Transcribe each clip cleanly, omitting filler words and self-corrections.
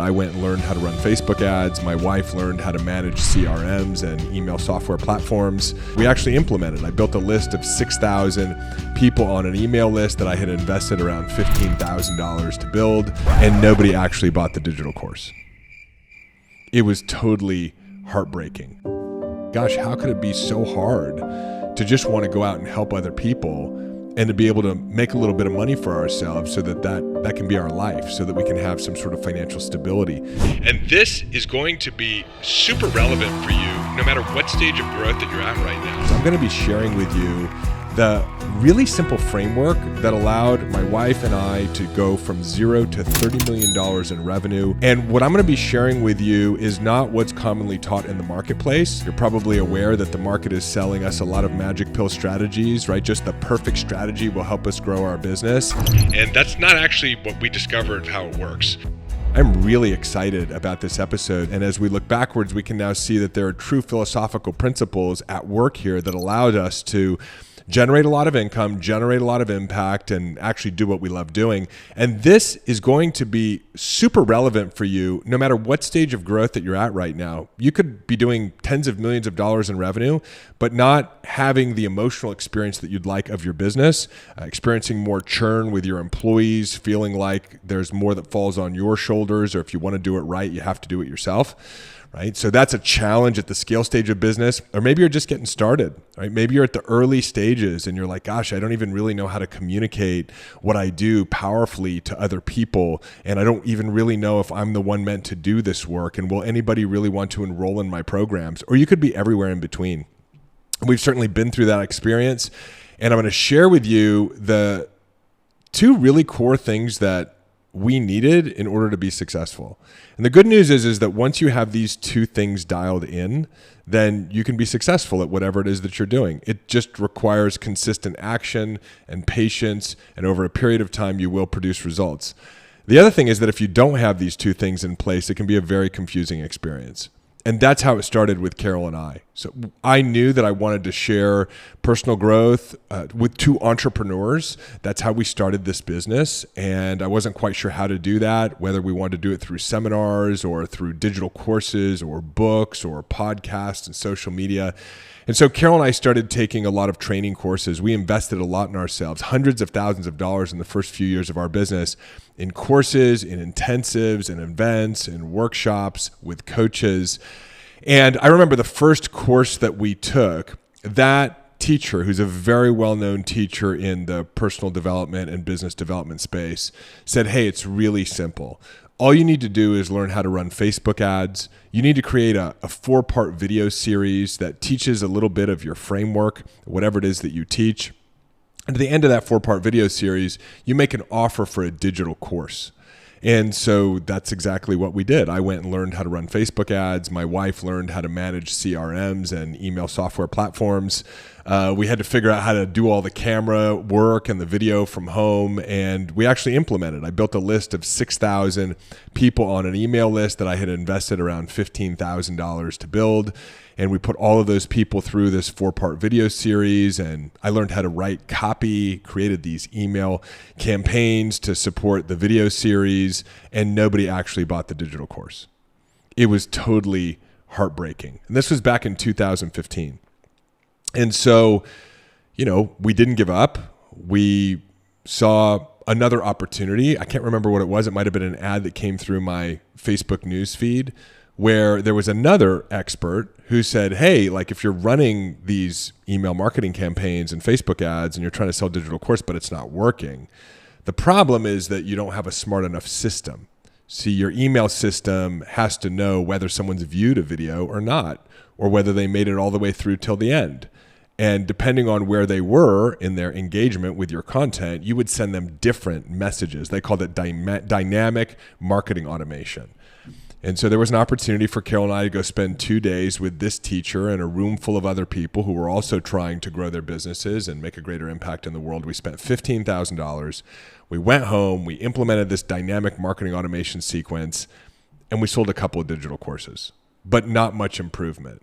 I went and learned how to run Facebook ads. My wife learned how to manage CRMs and email software platforms. We actually implemented. I built a list of 6,000 people on an email list that I had invested around $15,000 to build, and nobody actually bought the digital course. It was totally heartbreaking. Gosh, how could it be so hard to just want to go out and help other people and to be able to make a little bit of money for ourselves so that can be our life, so that we can have some sort of financial stability. And this is going to be super relevant for you no matter what stage of growth that you're at right now. So I'm going to be sharing with you the really simple framework that allowed my wife and I to go from zero to $30 million in revenue. And what I'm going to be sharing with you is not what's commonly taught in the marketplace. You're probably aware that the market is selling us a lot of magic pill strategies, right? Just the perfect strategy will help us grow our business. And that's not actually what we discovered how it works. I'm really excited about this episode. And as we look backwards, we can now see that there are true philosophical principles at work here that allowed us to generate a lot of income, generate a lot of impact, and actually do what we love doing. And this is going to be super relevant for you no matter what stage of growth that you're at right now. You could be doing tens of millions of dollars in revenue, but not having the emotional experience that you'd like of your business, experiencing more churn with your employees, feeling like there's more that falls on your shoulders, or if you want to do it right, you have to do it yourself. Right? So that's a challenge at the scale stage of business, or maybe you're just getting started, right? Maybe you're at the early stages and you're like, gosh, I don't even really know how to communicate what I do powerfully to other people. And I don't even really know if I'm the one meant to do this work. And will anybody really want to enroll in my programs? Or you could be everywhere in between. We've certainly been through that experience. And I'm going to share with you the two really core things that we needed in order to be successful. And the good news is that once you have these two things dialed in, then you can be successful at whatever it is that you're doing. It just requires consistent action and patience, and over a period of time, you will produce results. The other thing is that if you don't have these two things in place, it can be a very confusing experience. And that's how it started with Carol and I. So I knew that I wanted to share personal growth with two entrepreneurs. That's how we started this business. And I wasn't quite sure how to do that, whether we wanted to do it through seminars or through digital courses or books or podcasts and social media. And so Carol and I started taking a lot of training courses. We invested a lot in ourselves, hundreds of thousands of dollars in the first few years of our business, in courses, in intensives, in events, in workshops, with coaches. And I remember the first course that we took, that teacher, who's a very well-known teacher in the personal development and business development space, said, hey, it's really simple. All you need to do is learn how to run Facebook ads. You need to create a 4-part video series that teaches a little bit of your framework, whatever it is that you teach. And at the end of that 4-part video series, you make an offer for a digital course. And so that's exactly what we did. I went and learned how to run Facebook ads. My wife learned how to manage CRMs and email software platforms. We had to figure out how to do all the camera work and the video from home, and we actually implemented. I built a list of 6,000 people on an email list that I had invested around $15,000 to build. And we put all of those people through this 4-part video series, and I learned how to write copy, created these email campaigns to support the video series, and nobody actually bought the digital course. It was totally heartbreaking. And this was back in 2015. And so, we didn't give up. We saw another opportunity. I can't remember what it was. It might have been an ad that came through my Facebook news feed, where there was another expert who said, hey, like if you're running these email marketing campaigns and Facebook ads and you're trying to sell digital course, but it's not working, the problem is that you don't have a smart enough system. See, your email system has to know whether someone's viewed a video or not, or whether they made it all the way through till the end. And depending on where they were in their engagement with your content, you would send them different messages. They called it dynamic marketing automation. And so there was an opportunity for Carol and I to go spend 2 days with this teacher in a room full of other people who were also trying to grow their businesses and make a greater impact in the world. We spent $15,000. We went home, we implemented this dynamic marketing automation sequence, and we sold a couple of digital courses, but not much improvement.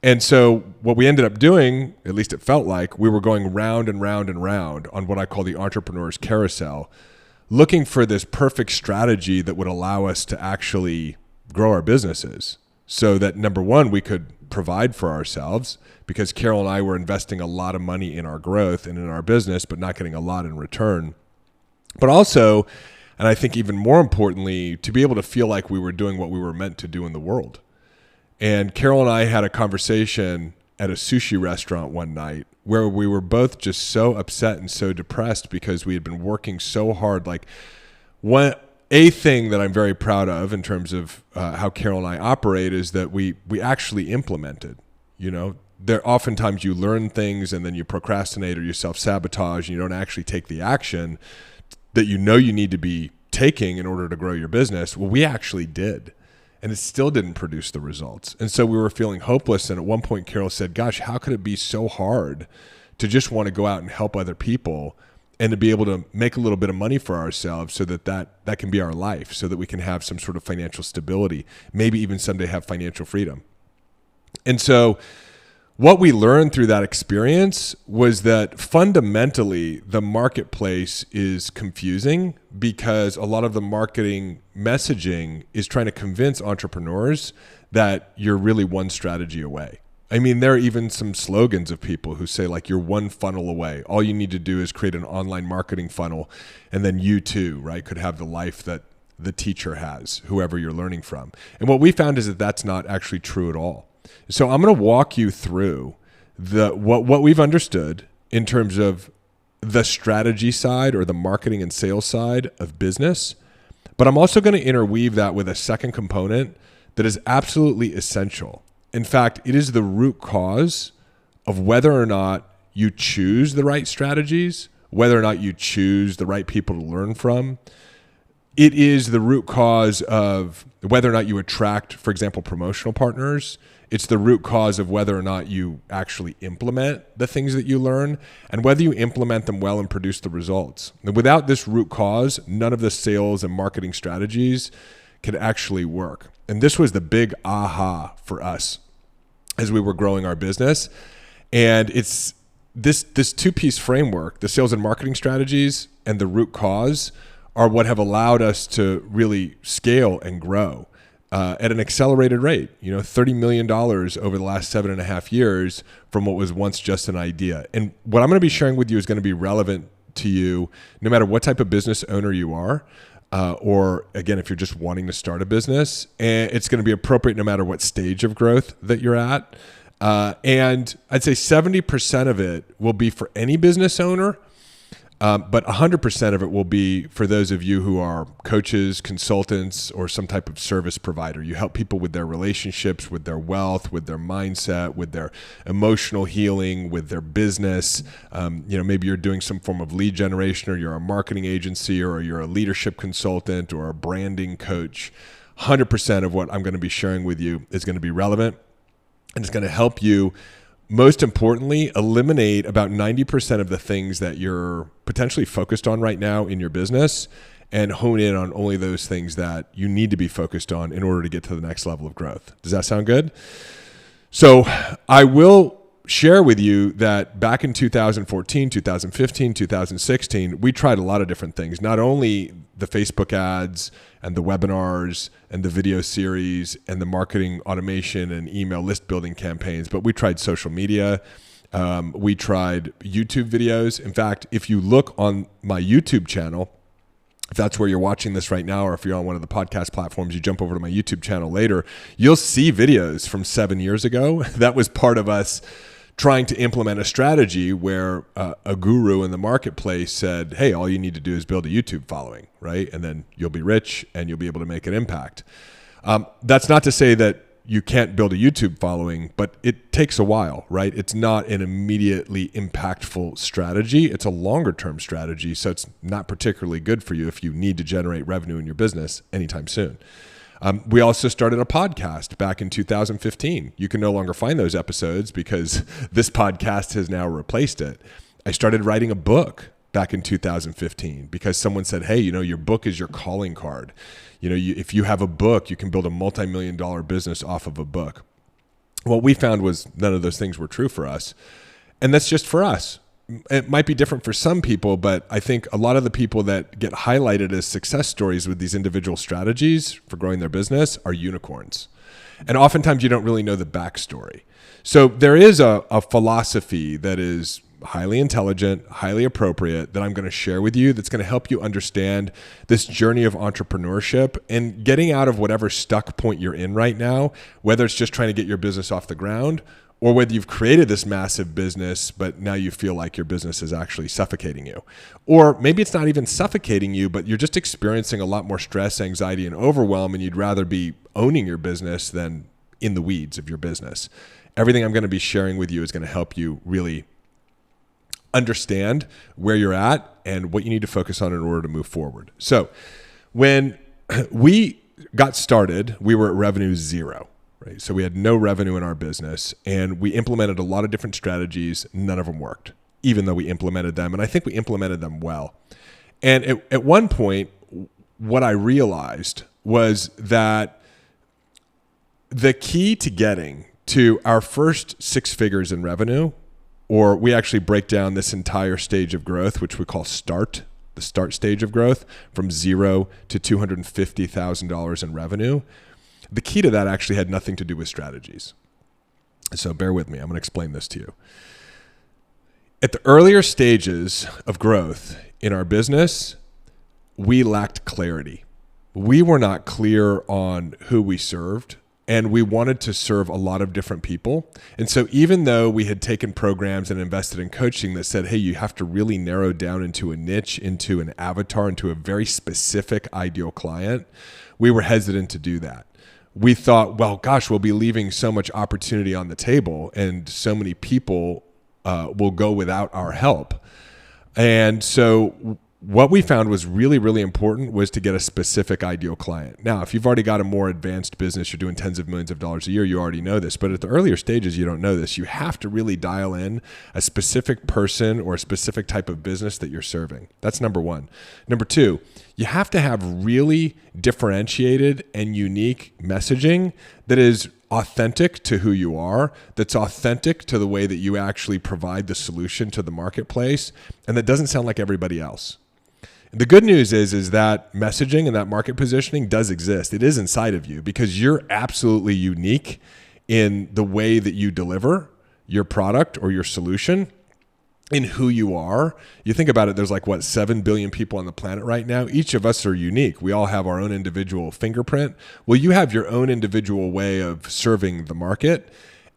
And so what we ended up doing, at least it felt like, we were going round and round and round on what I call the entrepreneur's carousel, looking for this perfect strategy that would allow us to actually grow our businesses so that, number one, we could provide for ourselves, because Carol and I were investing a lot of money in our growth and in our business, but not getting a lot in return. But also, and I think even more importantly, to be able to feel like we were doing what we were meant to do in the world. And Carol and I had a conversation at a sushi restaurant one night where we were both just so upset and so depressed because we had been working so hard. Like, a thing that I'm very proud of in terms of how Carol and I operate is that we actually implemented. There oftentimes you learn things and then you procrastinate or you self-sabotage and you don't actually take the action that you need to be taking in order to grow your business. Well, we actually did. And it still didn't produce the results. And so we were feeling hopeless. And at one point, Carol said, gosh, how could it be so hard to just want to go out and help other people and to be able to make a little bit of money for ourselves so that can be our life, so that we can have some sort of financial stability, maybe even someday have financial freedom. And so what we learned through that experience was that fundamentally the marketplace is confusing because a lot of the marketing messaging is trying to convince entrepreneurs that you're really one strategy away. I mean, there are even some slogans of people who say, like, you're one funnel away. All you need to do is create an online marketing funnel, and then you too, right, could have the life that the teacher has, whoever you're learning from. And what we found is that that's not actually true at all. So I'm going to walk you through what we've understood in terms of the strategy side or the marketing and sales side of business. But I'm also going to interweave that with a second component that is absolutely essential. In fact, it is the root cause of whether or not you choose the right strategies, whether or not you choose the right people to learn from. It is the root cause of whether or not you attract, for example, promotional partners. It's the root cause of whether or not you actually implement the things that you learn and whether you implement them well and produce the results. And without this root cause, none of the sales and marketing strategies could actually work. And this was the big aha for us as we were growing our business. And it's this two-piece framework, the sales and marketing strategies and the root cause, are what have allowed us to really scale and grow at an accelerated rate, $30 million over the last 7.5 years from what was once just an idea. And what I'm going to be sharing with you is going to be relevant to you no matter what type of business owner you are, or again, if you're just wanting to start a business. And it's going to be appropriate no matter what stage of growth that you're at. And I'd say 70% of it will be for any business owner. But 100% of it will be for those of you who are coaches, consultants, or some type of service provider. You help people with their relationships, with their wealth, with their mindset, with their emotional healing, with their business. Maybe you're doing some form of lead generation, or you're a marketing agency, or you're a leadership consultant, or a branding coach. 100% of what I'm going to be sharing with you is going to be relevant, and it's going to help you, most importantly, eliminate about 90% of the things that you're potentially focused on right now in your business and hone in on only those things that you need to be focused on in order to get to the next level of growth. Does that sound good? So I will share with you that back in 2014, 2015, 2016, we tried a lot of different things, not only the Facebook ads and the webinars and the video series and the marketing automation and email list building campaigns, but we tried social media. We tried YouTube videos. In fact, if you look on my YouTube channel, if that's where you're watching this right now, or if you're on one of the podcast platforms, you jump over to my YouTube channel later, you'll see videos from 7 years ago. That was part of us trying to implement a strategy where a guru in the marketplace said, hey, all you need to do is build a YouTube following, right? And then you'll be rich and you'll be able to make an impact. That's not to say that you can't build a YouTube following, but it takes a while, right? It's not an immediately impactful strategy. It's a longer term strategy. So it's not particularly good for you if you need to generate revenue in your business anytime soon. We also started a podcast back in 2015. You can no longer find those episodes because this podcast has now replaced it. I started writing a book back in 2015 because someone said, hey, your book is your calling card. If you have a book, you can build a multi-million-dollar business off of a book. What we found was none of those things were true for us. And that's just for us. it might be different for some people, but I think a lot of the people that get highlighted as success stories with these individual strategies for growing their business are unicorns. And oftentimes you don't really know the backstory. So there is a philosophy that is highly intelligent, highly appropriate that I'm going to share with you that's going to help you understand this journey of entrepreneurship and getting out of whatever stuck point you're in right now, whether it's just trying to get your business off the ground or whether you've created this massive business, but now you feel like your business is actually suffocating you. Or maybe it's not even suffocating you, but you're just experiencing a lot more stress, anxiety, and overwhelm, and you'd rather be owning your business than in the weeds of your business. Everything I'm going to be sharing with you is going to help you really understand where you're at and what you need to focus on in order to move forward. So when we got started, we were at revenue zero, right? So we had no revenue in our business and we implemented a lot of different strategies. None of them worked, even though we implemented them. And I think we implemented them well. And at one point, what I realized was that the key to getting to our first 6 figures in revenue, or we actually break down this entire stage of growth, which we call START, the START stage of growth, from $0 to $250,000 in revenue. The key to that actually had nothing to do with strategies. So bear with me. I'm going to explain this to you. At the earlier stages of growth in our business, we lacked clarity. We were not clear on who we served. And we wanted to serve a lot of different people. And so even though we had taken programs and invested in coaching that said, hey, you have to really narrow down into a niche, into an avatar, into a very specific ideal client, we were hesitant to do that. We thought, well, gosh, we'll be leaving so much opportunity on the table and so many people will go without our help. And so what we found was really, really important was to get a specific ideal client. Now, if you've already got a more advanced business, you're doing tens of millions of dollars a year, you already know this. But at the earlier stages, you don't know this. You have to really dial in a specific person or a specific type of business that you're serving. That's number one. Number two, you have to have really differentiated and unique messaging that is authentic to who you are, that's authentic to the way that you actually provide the solution to the marketplace, and that doesn't sound like everybody else. The good news is that messaging and that market positioning does exist. It is inside of you because you're absolutely unique in the way that you deliver your product or your solution, in who you are. You think about it, there's 7 billion people on the planet right now. Each of us are unique. We all have our own individual fingerprint. Well, you have your own individual way of serving the market.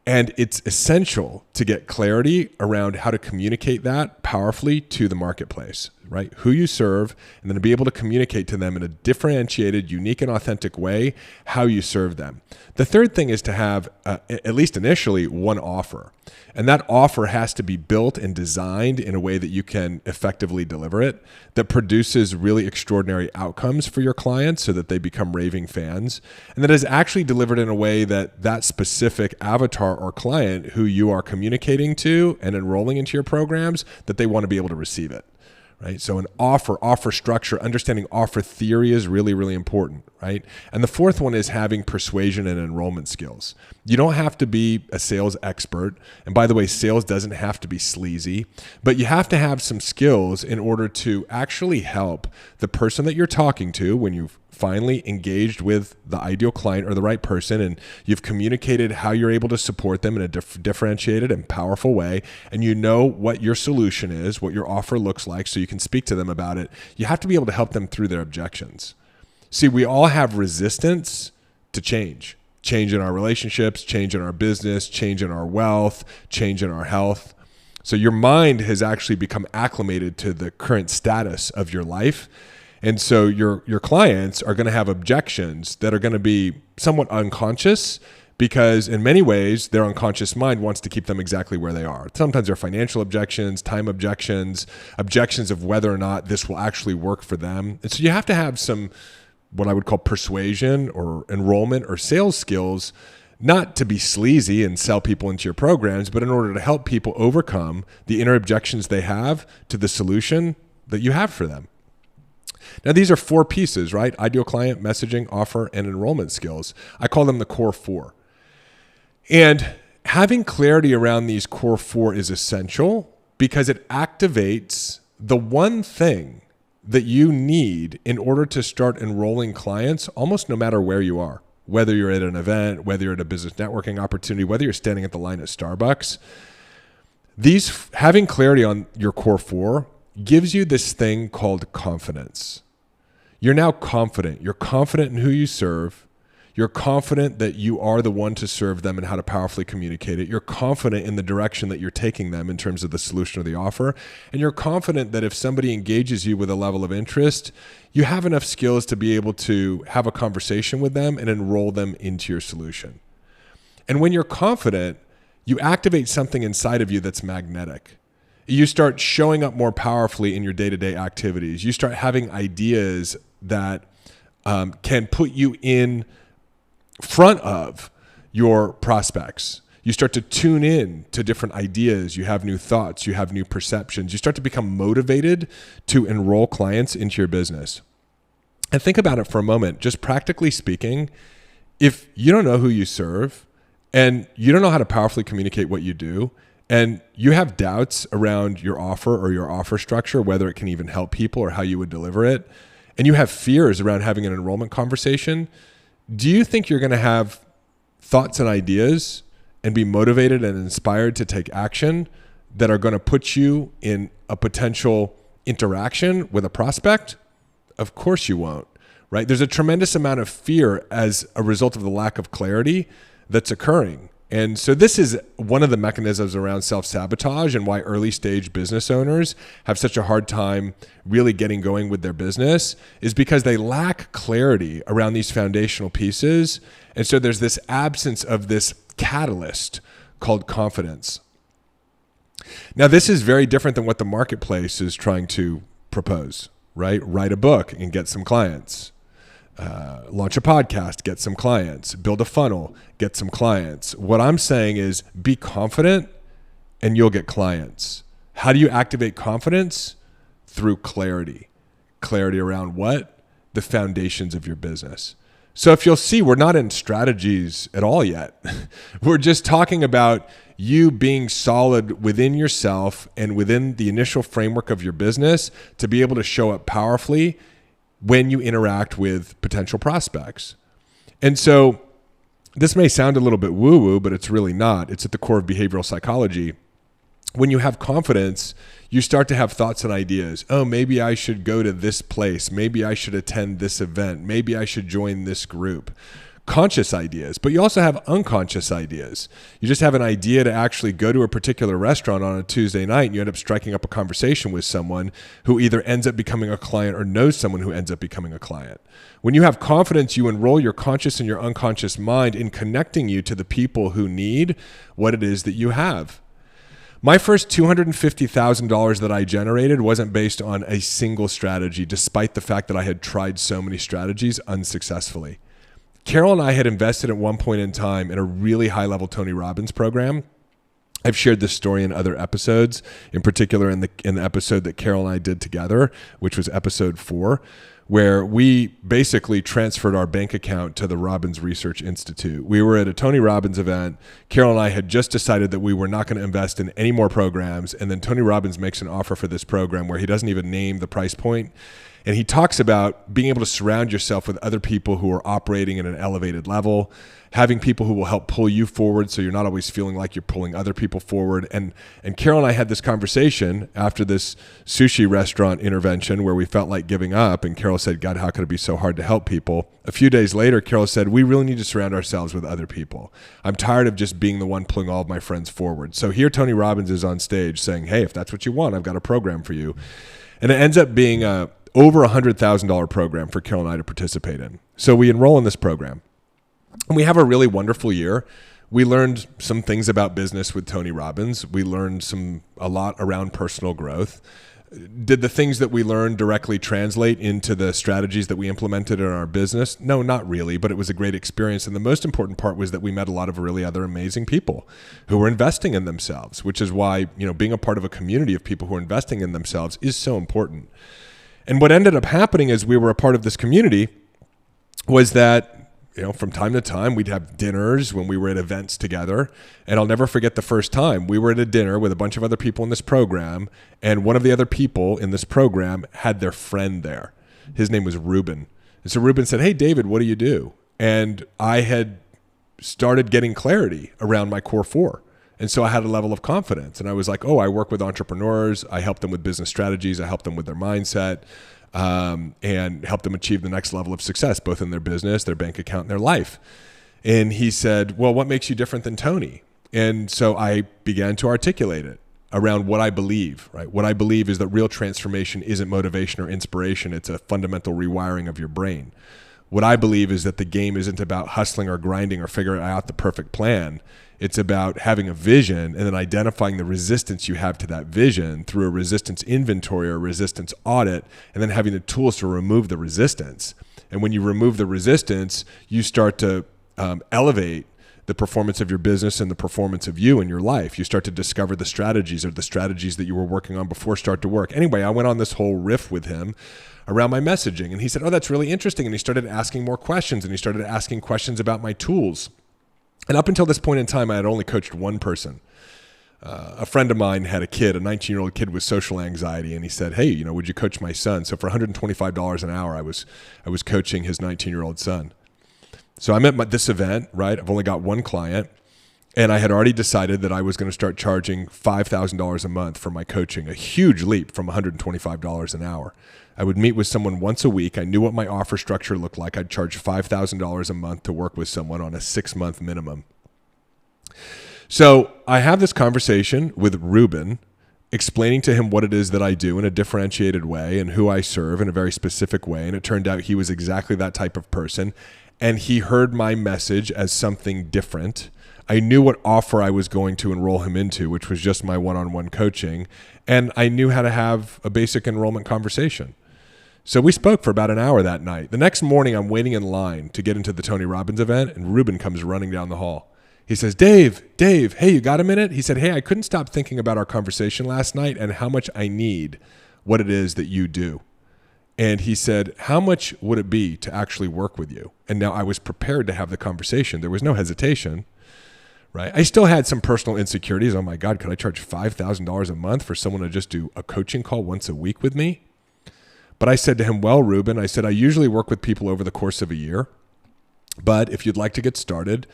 And it's essential to get clarity around how to communicate that powerfully to the marketplace, right? Who you serve, and then to be able to communicate to them in a differentiated, unique, and authentic way how you serve them. The third thing is to have, at least initially, one offer. And that offer has to be built and designed in a way that you can effectively deliver it, that produces really extraordinary outcomes for your clients so that they become raving fans, and that is actually delivered in a way that that specific avatar or client who you are communicating to and enrolling into your programs, that they want to be able to receive it. Right? So an offer structure, understanding offer theory is really, really important, right? And the fourth one is having persuasion and enrollment skills. You don't have to be a sales expert. And by the way, sales doesn't have to be sleazy, but you have to have some skills in order to actually help the person that you're talking to when you've finally engaged with the ideal client or the right person, and you've communicated how you're able to support them in a differentiated and powerful way, and you know what your solution is, what your offer looks like, so you can speak to them about it. You have to be able to help them through their objections. See, we all have resistance to change in our relationships, change in our business, change in our wealth, change in our health. So your mind has actually become acclimated to the current status of your life. And so your clients are going to have objections that are going to be somewhat unconscious, because in many ways, their unconscious mind wants to keep them exactly where they are. Sometimes they're financial objections, time objections, objections of whether or not this will actually work for them. And so you have to have some, what I would call persuasion or enrollment or sales skills, not to be sleazy and sell people into your programs, but in order to help people overcome the inner objections they have to the solution that you have for them. Now, these are 4 pieces, right? Ideal client, messaging, offer, and enrollment skills. I call them the core 4. And having clarity around these core 4 is essential because it activates the one thing that you need in order to start enrolling clients almost no matter where you are, whether you're at an event, whether you're at a business networking opportunity, whether you're standing at the line at Starbucks. Having clarity on your core four gives you this thing called confidence. You're now confident. You're confident in who you serve. You're confident that you are the one to serve them and how to powerfully communicate it. You're confident in the direction that you're taking them in terms of the solution or the offer. And you're confident that if somebody engages you with a level of interest, you have enough skills to be able to have a conversation with them and enroll them into your solution. And when you're confident, you activate something inside of you that's magnetic. You start showing up more powerfully in your day-to-day activities. You start having ideas that can put you in front of your prospects. You start to tune in to different ideas. You have new thoughts. You have new perceptions. You start to become motivated to enroll clients into your business. And think about it for a moment. Just practically speaking, if you don't know who you serve and you don't know how to powerfully communicate what you do, and you have doubts around your offer or your offer structure, whether it can even help people or how you would deliver it, and you have fears around having an enrollment conversation, do you think you're going to have thoughts and ideas and be motivated and inspired to take action that are going to put you in a potential interaction with a prospect? Of course you won't, right? There's a tremendous amount of fear as a result of the lack of clarity that's occurring. And so this is one of the mechanisms around self-sabotage and why early stage business owners have such a hard time really getting going with their business, is because they lack clarity around these foundational pieces. And so there's this absence of this catalyst called confidence. Now, this is very different than what the marketplace is trying to propose, right? Write a book and get some clients. Launch a podcast, get some clients, build a funnel, get some clients. What I'm saying is be confident and you'll get clients. How do you activate confidence? Through clarity. Clarity around what? The foundations of your business. So if you'll see, we're not in strategies at all yet. We're just talking about you being solid within yourself and within the initial framework of your business to be able to show up powerfully when you interact with potential prospects. And so this may sound a little bit woo-woo, but it's really not. It's at the core of behavioral psychology. When you have confidence, you start to have thoughts and ideas. Oh, maybe I should go to this place. Maybe I should attend this event. Maybe I should join this group. Conscious ideas, but you also have unconscious ideas. You just have an idea to actually go to a particular restaurant on a Tuesday night and you end up striking up a conversation with someone who either ends up becoming a client or knows someone who ends up becoming a client. When you have confidence, you enroll your conscious and your unconscious mind in connecting you to the people who need what it is that you have. My first $250,000 that I generated wasn't based on a single strategy, despite the fact that I had tried so many strategies unsuccessfly. Carol and I had invested at one point in time in a really high-level Tony Robbins program. I've shared this story in other episodes, in particular in the episode that Carol and I did together, which was episode 4, where we basically transferred our bank account to the Robbins Research Institute. We were at a Tony Robbins event. Carol and I had just decided that we were not going to invest in any more programs, and then Tony Robbins makes an offer for this program where he doesn't even name the price point. And he talks about being able to surround yourself with other people who are operating at an elevated level, having people who will help pull you forward so you're not always feeling like you're pulling other people forward. And Carol and I had this conversation after this sushi restaurant intervention where we felt like giving up. And Carol said, God, how could it be so hard to help people? A few days later, Carol said, we really need to surround ourselves with other people. I'm tired of just being the one pulling all of my friends forward. So here Tony Robbins is on stage saying, hey, if that's what you want, I've got a program for you. And it ends up being over $100,000 program for Carol and I to participate in. So we enroll in this program and we have a really wonderful year. We learned some things about business with Tony Robbins. We learned a lot around personal growth. Did the things that we learned directly translate into the strategies that we implemented in our business? No, not really, but it was a great experience. And the most important part was that we met a lot of really other amazing people who were investing in themselves, which is why, being a part of a community of people who are investing in themselves is so important. And what ended up happening as we were a part of this community was that from time to time, we'd have dinners when we were at events together. And I'll never forget the first time we were at a dinner with a bunch of other people in this program. And one of the other people in this program had their friend there. His name was Ruben. And so Ruben said, "Hey, David, what do you do?" And I had started getting clarity around my core four. And so I had a level of confidence. And I was like, oh, I work with entrepreneurs. I help them with business strategies. I help them with their mindset. And help them achieve the next level of success, both in their business, their bank account, and their life. And he said, well, what makes you different than Tony? And so I began to articulate it around what I believe, right? What I believe is that real transformation isn't motivation or inspiration. It's a fundamental rewiring of your brain. What I believe is that the game isn't about hustling or grinding or figuring out the perfect plan. It's about having a vision and then identifying the resistance you have to that vision through a resistance inventory or resistance audit, and then having the tools to remove the resistance. And when you remove the resistance, you start to elevate the performance of your business and the performance of you in your life. You start to discover the strategies that you were working on before start to work. Anyway, I went on this whole riff with him around my messaging, and he said, oh, that's really interesting. And he started asking more questions, and he started asking questions about my tools. And up until this point in time, I had only coached one person. A friend of mine had a 19-year-old kid with social anxiety, and he said, hey, would you coach my son? So for $125 an hour, I was coaching his 19-year-old son. So I'm at this event, right? I've only got one client, and I had already decided that I was going to start charging $5,000 a month for my coaching, a huge leap from $125 an hour. I would meet with someone once a week. I knew what my offer structure looked like. I'd charge $5,000 a month to work with someone on a 6-month minimum. So I have this conversation with Ruben, explaining to him what it is that I do in a differentiated way and who I serve in a very specific way. And it turned out he was exactly that type of person. And he heard my message as something different. I knew what offer I was going to enroll him into, which was just my one-on-one coaching. And I knew how to have a basic enrollment conversation. So we spoke for about an hour that night. The next morning, I'm waiting in line to get into the Tony Robbins event, and Ruben comes running down the hall. He says, Dave, hey, you got a minute? He said, hey, I couldn't stop thinking about our conversation last night and how much I need what it is that you do. And he said, how much would it be to actually work with you? And now I was prepared to have the conversation. There was no hesitation, right? I still had some personal insecurities. Oh my God, could I charge $5,000 a month for someone to just do a coaching call once a week with me? But I said to him, well, Ruben, I said, I usually work with people over the course of a year. But if you'd like to get started,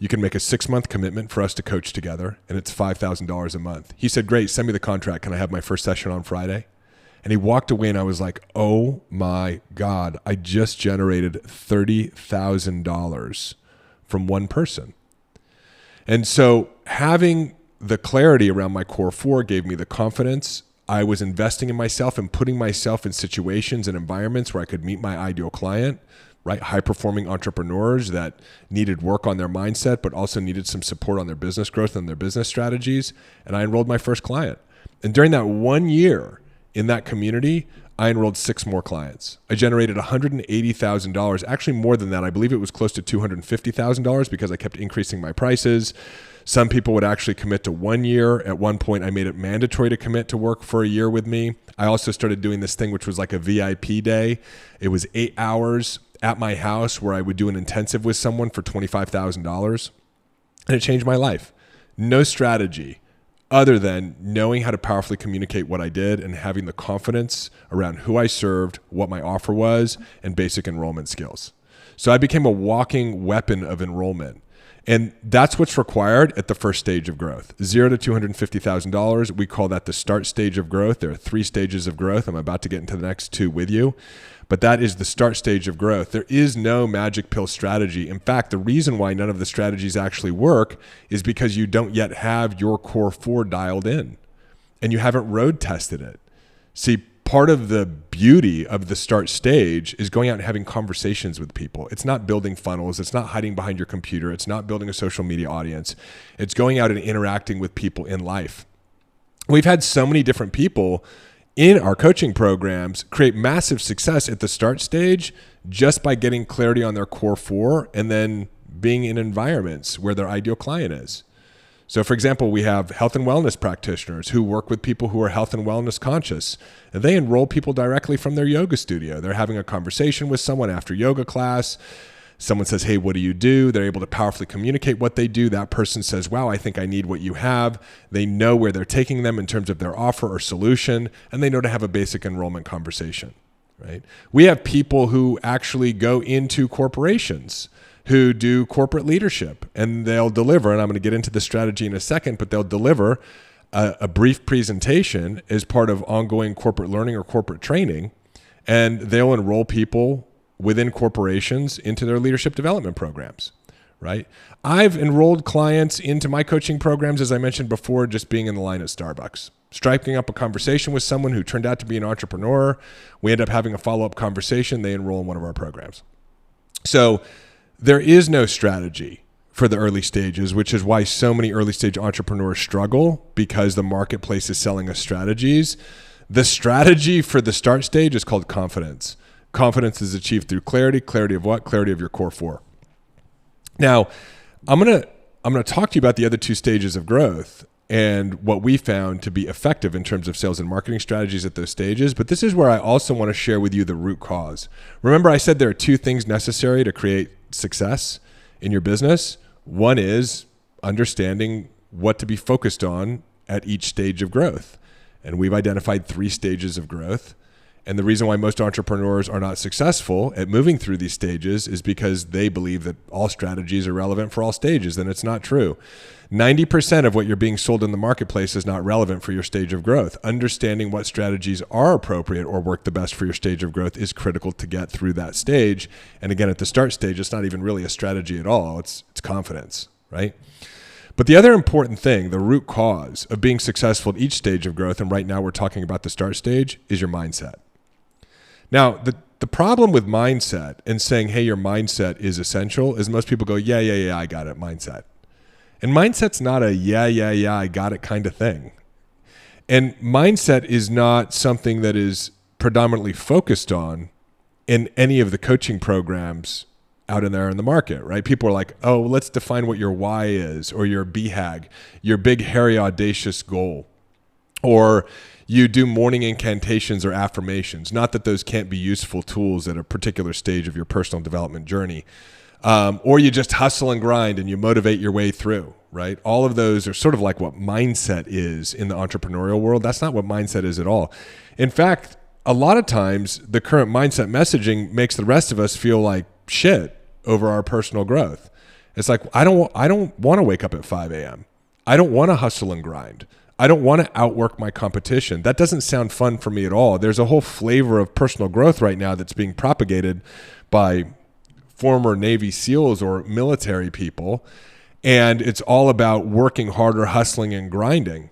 you can make a 6-month commitment for us to coach together, and it's $5,000 a month. He said, great, send me the contract. Can I have my first session on Friday? And he walked away, and I was like, oh my God, I just generated $30,000 from one person. And so having the clarity around my core four gave me the confidence. I was investing in myself and putting myself in situations and environments where I could meet my ideal client, right? High-performing entrepreneurs that needed work on their mindset, but also needed some support on their business growth and their business strategies. And I enrolled my first client. And during that 1 year in that community, I enrolled 6 more clients. I generated $180,000, actually more than that. I believe it was close to $250,000 because I kept increasing my prices. Some people would actually commit to 1 year. At one point, I made it mandatory to commit to work for a year with me. I also started doing this thing, which was like a VIP day. It was 8 hours at my house where I would do an intensive with someone for $25,000. And it changed my life. No strategy other than knowing how to powerfully communicate what I did and having the confidence around who I served, what my offer was, and basic enrollment skills. So I became a walking weapon of enrollment. And that's what's required at the first stage of growth. $0 to $250,000. We call that the start stage of growth. There are 3 stages of growth. I'm about to get into the next 2 with you. But that is the start stage of growth. There is no magic pill strategy. In fact, the reason why none of the strategies actually work is because you don't yet have your core 4 dialed in and you haven't road tested it. See, part of the beauty of the start stage is going out and having conversations with people. It's not building funnels. It's not hiding behind your computer. It's not building a social media audience. It's going out and interacting with people in life. We've had so many different people in our coaching programs create massive success at the start stage just by getting clarity on their core 4 and then being in environments where their ideal client is. So for example, we have health and wellness practitioners who work with people who are health and wellness conscious. And they enroll people directly from their yoga studio. They're having a conversation with someone after yoga class. Someone says, hey, what do you do? They're able to powerfully communicate what they do. That person says, wow, I think I need what you have. They know where they're taking them in terms of their offer or solution, and they know to have a basic enrollment conversation, right? We have people who actually go into corporations who do corporate leadership, and they'll deliver, and I'm going to get into the strategy in a second, but they'll deliver a brief presentation as part of ongoing corporate learning or corporate training, and they'll enroll people within corporations into their leadership development programs, right? I've enrolled clients into my coaching programs, as I mentioned before, just being in the line at Starbucks, striking up a conversation with someone who turned out to be an entrepreneur. We end up having a follow-up conversation. They enroll in one of our programs. So there is no strategy for the early stages, which is why so many early stage entrepreneurs struggle, because the marketplace is selling us strategies. The strategy for the start stage is called confidence. Confidence is achieved through clarity. Clarity of what? Clarity of your core four. Now, I'm gonna talk to you about the other two stages of growth and what we found to be effective in terms of sales and marketing strategies at those stages. But this is where I also want to share with you the root cause. Remember, I said there are two things necessary to create success in your business. One is understanding what to be focused on at each stage of growth. And we've identified 3 stages of growth. And the reason why most entrepreneurs are not successful at moving through these stages is because they believe that all strategies are relevant for all stages, and it's not true. 90% of what you're being sold in the marketplace is not relevant for your stage of growth. Understanding what strategies are appropriate or work the best for your stage of growth is critical to get through that stage. And again, at the start stage, it's not even really a strategy at all. It's confidence, right? But the other important thing, the root cause of being successful at each stage of growth, and right now we're talking about the start stage, is your mindset. Now, the problem with mindset and saying, hey, your mindset is essential, is most people go, yeah, I got it, mindset. And mindset's not a yeah, I got it kind of thing. And mindset is not something that is predominantly focused on in any of the coaching programs out in there in the market, right? People are like, oh, let's define what your why is, or your BHAG, your big, hairy, audacious goal. Or you do morning incantations or affirmations. Not that those can't be useful tools at a particular stage of your personal development journey. Or you just hustle and grind and you motivate your way through, right? All of those are sort of like what mindset is in the entrepreneurial world. That's not what mindset is at all. In fact, a lot of times the current mindset messaging makes the rest of us feel like shit over our personal growth. It's like, I don't want to wake up at 5 a.m. I don't want to hustle and grind. I don't want to outwork my competition. That doesn't sound fun for me at all. There's a whole flavor of personal growth right now that's being propagated by former Navy SEALs or military people. And it's all about working harder, hustling, and grinding.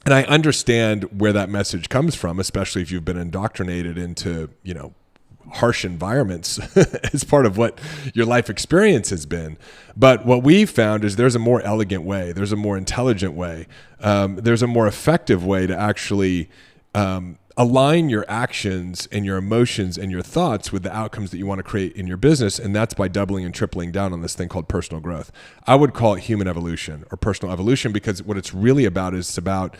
And I understand where that message comes from, especially if you've been indoctrinated into, harsh environments as part of what your life experience has been. But what we've found is there's a more elegant way. There's a more intelligent way. There's a more effective way to actually align your actions and your emotions and your thoughts with the outcomes that you want to create in your business. And that's by doubling and tripling down on this thing called personal growth. I would call it human evolution or personal evolution, because what it's really about is it's about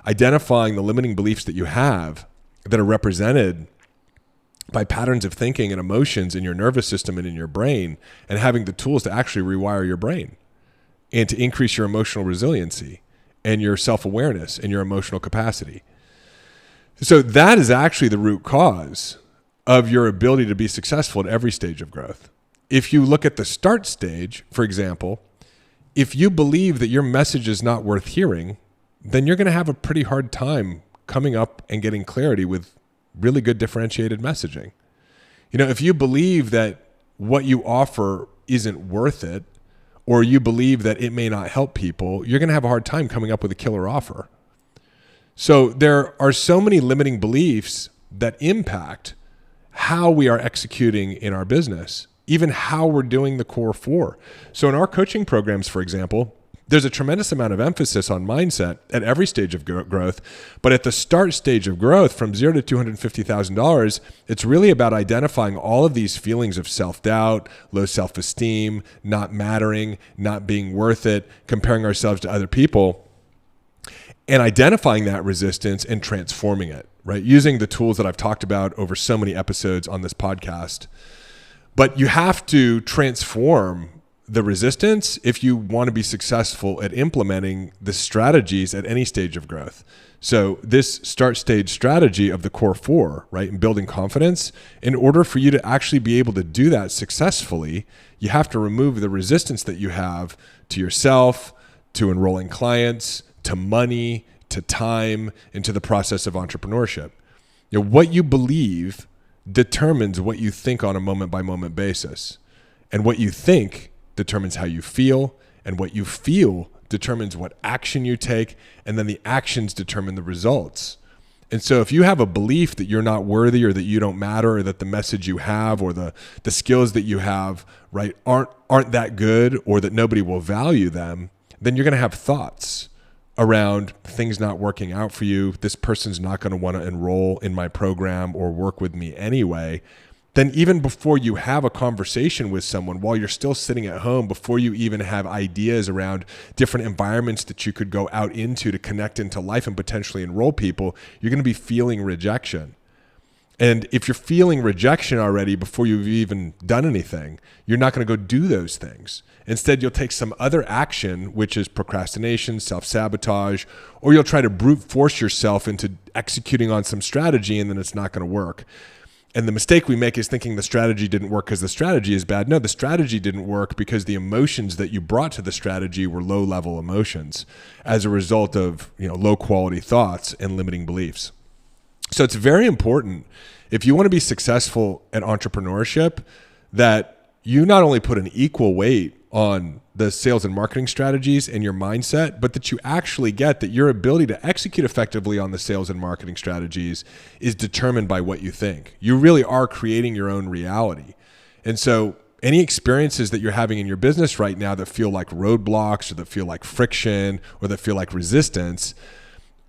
identifying the limiting beliefs that you have that are represented by patterns of thinking and emotions in your nervous system and in your brain, and having the tools to actually rewire your brain and to increase your emotional resiliency and your self-awareness and your emotional capacity. So that is actually the root cause of your ability to be successful at every stage of growth. If you look at the start stage, for example, if you believe that your message is not worth hearing, then you're going to have a pretty hard time coming up and getting clarity with really good differentiated messaging. If you believe that what you offer isn't worth it, or you believe that it may not help people, you're going to have a hard time coming up with a killer offer. So there are so many limiting beliefs that impact how we are executing in our business, even how we're doing the core 4. So in our coaching programs, for example, there's a tremendous amount of emphasis on mindset at every stage of growth. But at the start stage of growth, from $0 to $250,000, it's really about identifying all of these feelings of self-doubt, low self-esteem, not mattering, not being worth it, comparing ourselves to other people, and identifying that resistance and transforming it, right? Using the tools that I've talked about over so many episodes on this podcast. But you have to transform the resistance if you want to be successful at implementing the strategies at any stage of growth. So this start stage strategy of the core four, right, and building confidence, in order for you to actually be able to do that successfully, you have to remove the resistance that you have to yourself, to enrolling clients, to money, to time, into the process of entrepreneurship. What you believe determines what you think on a moment by moment basis. And what you think determines how you feel, and what you feel determines what action you take, and then the actions determine the results. And so if you have a belief that you're not worthy, or that you don't matter, or that the message you have or the skills that you have, right, aren't that good, or that nobody will value them, then you're going to have thoughts around things not working out for you. This person's not going to want to enroll in my program or work with me anyway. Then even before you have a conversation with someone, while you're still sitting at home, before you even have ideas around different environments that you could go out into to connect into life and potentially enroll people, you're going to be feeling rejection. And if you're feeling rejection already before you've even done anything, you're not going to go do those things. Instead, you'll take some other action, which is procrastination, self-sabotage, or you'll try to brute force yourself into executing on some strategy, and then it's not going to work. And the mistake we make is thinking the strategy didn't work because the strategy is bad. No, the strategy didn't work because the emotions that you brought to the strategy were low-level emotions as a result of, low-quality thoughts and limiting beliefs. So it's very important, if you want to be successful at entrepreneurship, that you not only put an equal weight on the sales and marketing strategies and your mindset, but that you actually get that your ability to execute effectively on the sales and marketing strategies is determined by what you think. You really are creating your own reality. And so any experiences that you're having in your business right now that feel like roadblocks, or that feel like friction, or that feel like resistance,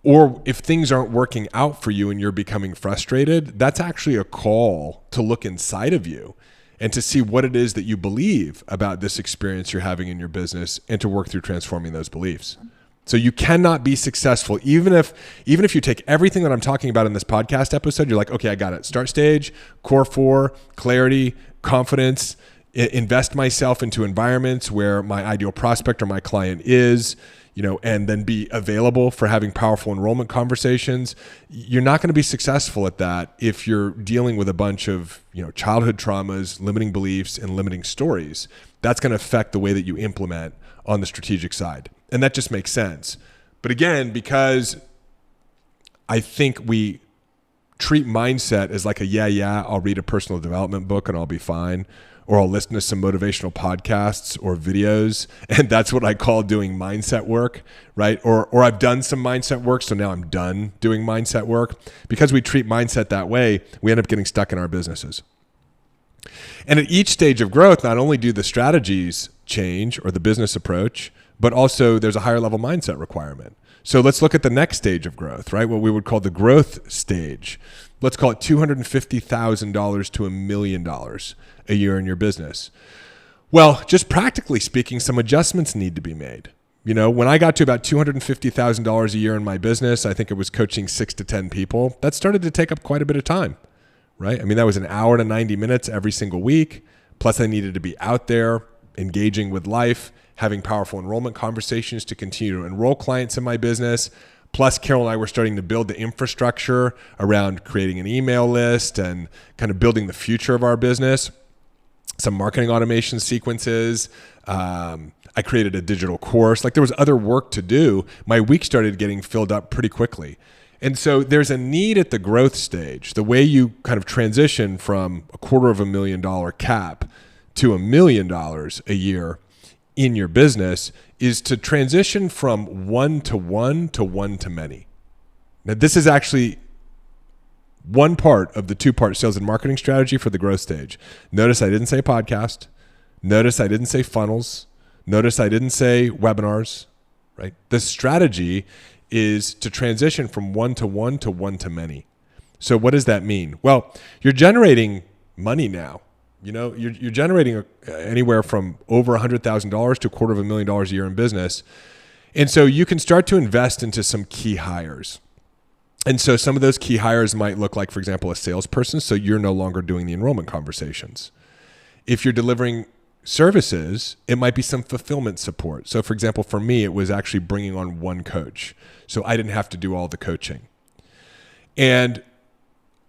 or if things aren't working out for you and you're becoming frustrated, that's actually a call to look inside of you and to see what it is that you believe about this experience you're having in your business, and to work through transforming those beliefs. So you cannot be successful, even if you take everything that I'm talking about in this podcast episode, you're like, okay, I got it. Start stage, core four, clarity, confidence, invest myself into environments where my ideal prospect or my client is, and then be available for having powerful enrollment conversations. You're not going to be successful at that if you're dealing with a bunch of, childhood traumas, limiting beliefs, and limiting stories. That's going to affect the way that you implement on the strategic side. And that just makes sense. But again, because I think we treat mindset as like I'll read a personal development book and I'll be fine, or I'll listen to some motivational podcasts or videos, and that's what I call doing mindset work, right? Or I've done some mindset work, so now I'm done doing mindset work. Because we treat mindset that way, we end up getting stuck in our businesses. And at each stage of growth, not only do the strategies change or the business approach, but also there's a higher level mindset requirement. So let's look at the next stage of growth, right? What we would call the growth stage. Let's call it $250,000 to $1 million a year in your business. Well, just practically speaking, some adjustments need to be made. When I got to about $250,000 a year in my business, I think it was coaching 6 to 10 people. That started to take up quite a bit of time, right? I mean, that was an hour to 90 minutes every single week. Plus I needed to be out there engaging with life, having powerful enrollment conversations to continue to enroll clients in my business. Plus, Carol and I were starting to build the infrastructure around creating an email list and kind of building the future of our business. Some marketing automation sequences. I created a digital course. Like, there was other work to do. My week started getting filled up pretty quickly. And so there's a need at the growth stage. The way you kind of transition from a $250,000 cap to $1 million a year in your business is to transition from one-to-one to one-to-many. Now, this is actually one part of the two-part sales and marketing strategy for the growth stage. Notice I didn't say podcast. Notice I didn't say funnels. Notice I didn't say webinars, right? The strategy is to transition from one-to-one to one-to-many. So what does that mean? Well, you're generating money now. You're generating anywhere from over $100,000 to $250,000 a year in business. And so you can start to invest into some key hires. And so some of those key hires might look like, for example, a salesperson. So you're no longer doing the enrollment conversations. If you're delivering services, it might be some fulfillment support. So for example, for me, it was actually bringing on one coach. So I didn't have to do all the coaching. And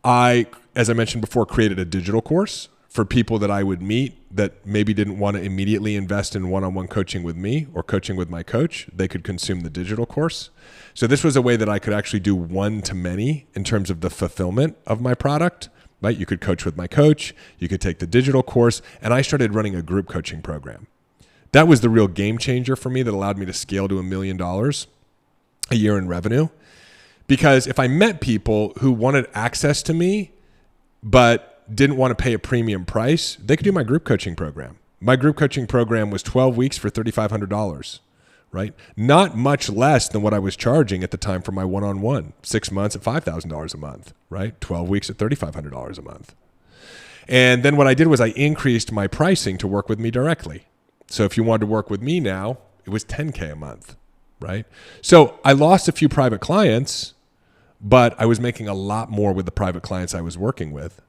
I, as I mentioned before, created a digital course for people that I would meet that maybe didn't want to immediately invest in one-on-one coaching with me or coaching with my coach. They could consume the digital course. So this was a way that I could actually do one-to-many in terms of the fulfillment of my product. Right? You could coach with my coach, you could take the digital course, and I started running a group coaching program. That was the real game changer for me that allowed me to scale to $1 million a year in revenue. Because if I met people who wanted access to me, but didn't want to pay a premium price, they could do my group coaching program. My group coaching program was 12 weeks for $3,500. Right? Not much less than what I was charging at the time for my one-on-one, 6 months at $5,000 a month, right? 12 weeks at $3,500 a month. And then what I did was I increased my pricing to work with me directly. So if you wanted to work with me now, it was $10K a month, right? So I lost a few private clients, but I was making a lot more with the private clients I was working with.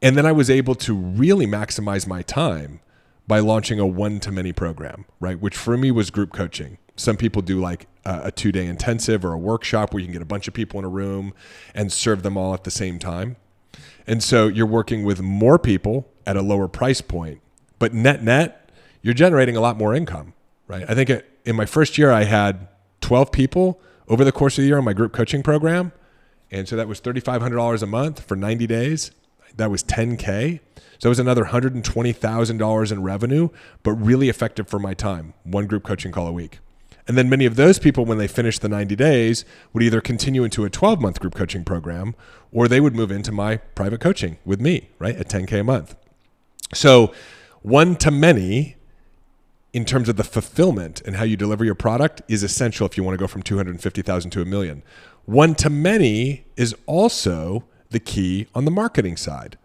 And then I was able to really maximize my time by launching a one-to-many program, right? Which for me was group coaching. Some people do like a 2-day intensive or a workshop where you can get a bunch of people in a room and serve them all at the same time. And so you're working with more people at a lower price point, but net, you're generating a lot more income, right? I think in my first year, I had 12 people over the course of the year on my group coaching program. And so that was $3,500 a month for 90 days. That was $10K. So it was another $120,000 in revenue, but really effective for my time, one group coaching call a week. And then many of those people, when they finished the 90 days, would either continue into a 12-month group coaching program, or they would move into my private coaching with me, right, at $10K a month. So one-to-many in terms of the fulfillment and how you deliver your product is essential if you want to go from 250,000 to $1 million. One-to-many is also the key on the marketing side.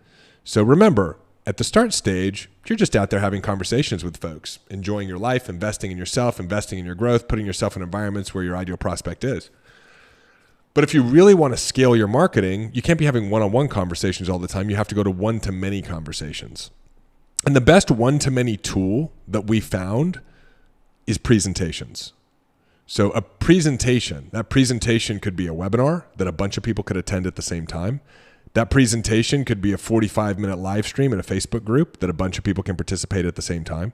So remember, at the start stage, you're just out there having conversations with folks, enjoying your life, investing in yourself, investing in your growth, putting yourself in environments where your ideal prospect is. But if you really want to scale your marketing, you can't be having one-on-one conversations all the time. You have to go to one-to-many conversations. And the best one-to-many tool that we found is presentations. So a presentation, that presentation could be a webinar that a bunch of people could attend at the same time. That presentation could be a 45-minute live stream in a Facebook group that a bunch of people can participate at the same time.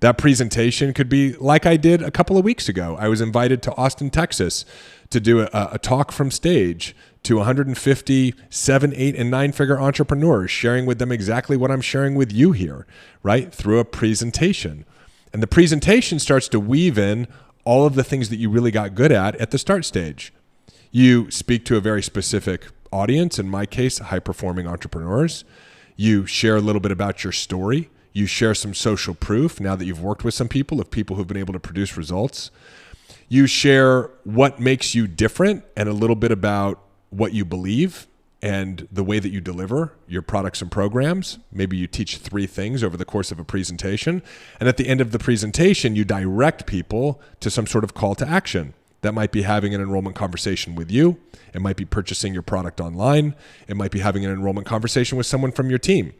That presentation could be like I did a couple of weeks ago. I was invited to Austin, Texas to do a talk from stage to 150 7, 8, and 9-figure entrepreneurs, sharing with them exactly what I'm sharing with you here, right? Through a presentation. And the presentation starts to weave in all of the things that you really got good at the start stage. You speak to a very specific audience, in my case, high-performing entrepreneurs. You share a little bit about your story. You share some social proof now that you've worked with some people of people who've been able to produce results. You share what makes you different and a little bit about what you believe and the way that you deliver your products and programs. Maybe you teach 3 things over the course of a presentation. And at the end of the presentation, you direct people to some sort of call to action. That might be having an enrollment conversation with you. It might be purchasing your product online. It might be having an enrollment conversation with someone from your team.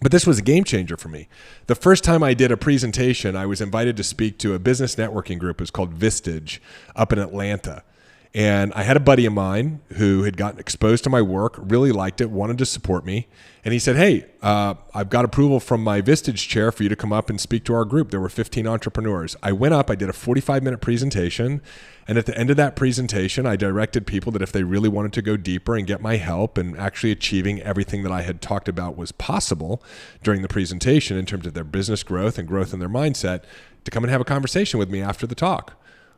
But this was a game changer for me. The first time I did a presentation, I was invited to speak to a business networking group. It was called Vistage up in Atlanta. And I had a buddy of mine who had gotten exposed to my work, really liked it, wanted to support me. And he said, hey, I've got approval from my Vistage chair for you to come up and speak to our group. There were 15 entrepreneurs. I went up, I did a 45-minute presentation. And at the end of that presentation, I directed people that if they really wanted to go deeper and get my help and actually achieving everything that I had talked about was possible during the presentation in terms of their business growth and growth in their mindset, to come and have a conversation with me after the talk.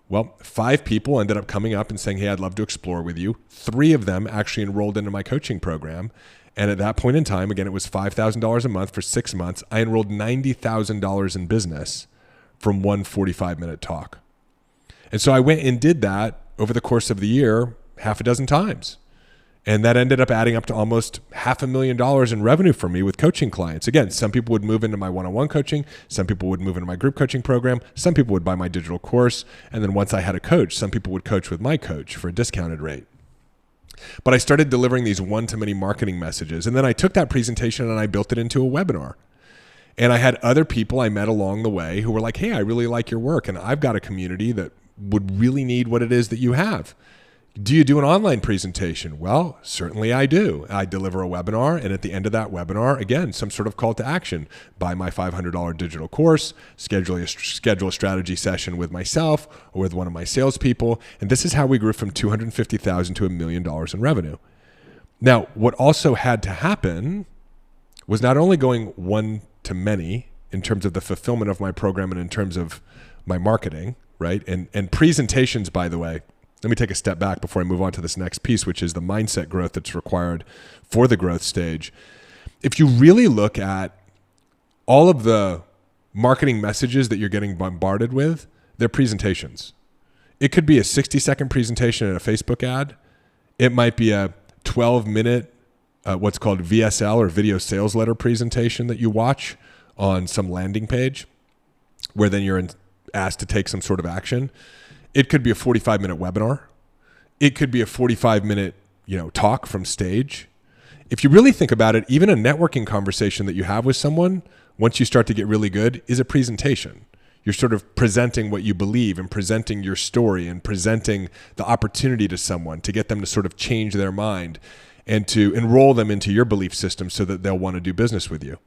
Well, 5 people ended up coming up and saying, hey, I'd love to explore with you. 3 of them actually enrolled into my coaching program. And at that point in time, again, it was $5,000 a month for 6 months. I enrolled $90,000 in business from one 45-minute talk. And so I went and did that over the course of the year 6 times. And that ended up adding up to almost $500,000 in revenue for me with coaching clients. Again, some people would move into my one-on-one coaching. Some people would move into my group coaching program. Some people would buy my digital course. And then once I had a coach, some people would coach with my coach for a discounted rate. But I started delivering these one-to-many marketing messages. And then I took that presentation and I built it into a webinar. And I had other people I met along the way who were like, hey, I really like your work, and I've got a community that would really need what it is that you have. Do you do an online presentation? Well, certainly I do. I deliver a webinar, and at the end of that webinar, again, some sort of call to action. Buy my $500 digital course, schedule a strategy session with myself or with one of my salespeople, and this is how we grew from $250,000 to $1 million in revenue. Now, what also had to happen was not only going one to many in terms of the fulfillment of my program and in terms of my marketing, right? And presentations, by the way, let me take a step back before I move on to this next piece, which is the mindset growth that's required for the growth stage. If you really look at all of the marketing messages that you're getting bombarded with, they're presentations. It could be a 60-second presentation in a Facebook ad. It might be a 12-minute, what's called VSL or video sales letter presentation that you watch on some landing page where then you're asked to take some sort of action. It could be a 45-minute webinar. It could be a 45-minute, talk from stage. If you really think about it, even a networking conversation that you have with someone, once you start to get really good, is a presentation. You're sort of presenting what you believe and presenting your story and presenting the opportunity to someone to get them to sort of change their mind and to enroll them into your belief system so that they'll want to do business with you.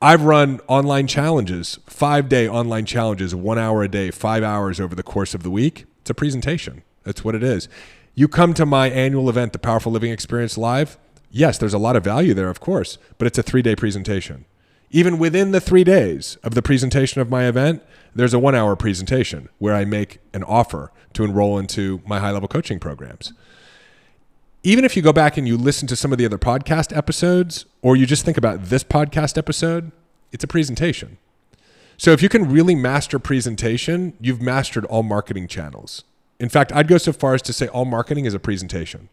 I've run online challenges, 5-day online challenges, 1 hour a day, 5 hours over the course of the week. It's a presentation. That's what it is. You come to my annual event, the Powerful Living Experience Live. Yes, there's a lot of value there, of course, but it's a 3-day presentation. Even within the 3 days of the presentation of my event, there's a 1 hour presentation where I make an offer to enroll into my high-level coaching programs. Even if you go back and you listen to some of the other podcast episodes, or you just think about this podcast episode, it's a presentation. So if you can really master presentation, you've mastered all marketing channels. In fact, I'd go so far as to say all marketing is a presentation.